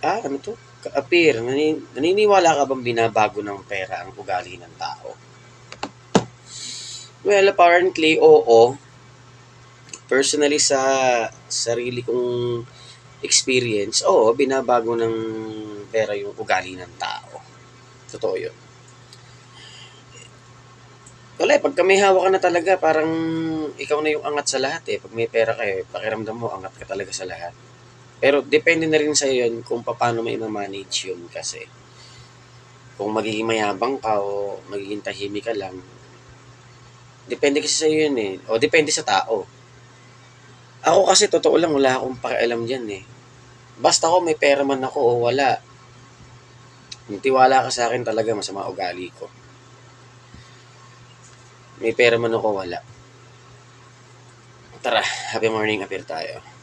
ano 'to? Ka-appear, naniniwala ka bang binabago ng pera ang ugali ng tao? Well, apparently, oo. Personally, sa sarili kong experience, oo, binabago ng pera yung ugali ng tao. Totoo yun. Wala eh, pagka may hawak ka na talaga, parang ikaw na yung angat sa lahat eh. Pag may pera ka eh, pakiramdam mo, angat ka talaga sa lahat. Pero depende na rin sa'yo yun kung paano mo i-manage yun kasi. Kung magiging mayabang ka o magiging tahimik ka lang, depende kasi sa'yo yun eh. O depende sa tao. Ako kasi totoo lang, wala akong pakialam dyan eh. Basta ko may pera man ako o wala. Kung tiwala ka sa akin talaga, masama ugali ko. May pera man ako, wala. Tara, happy morning, appear tayo.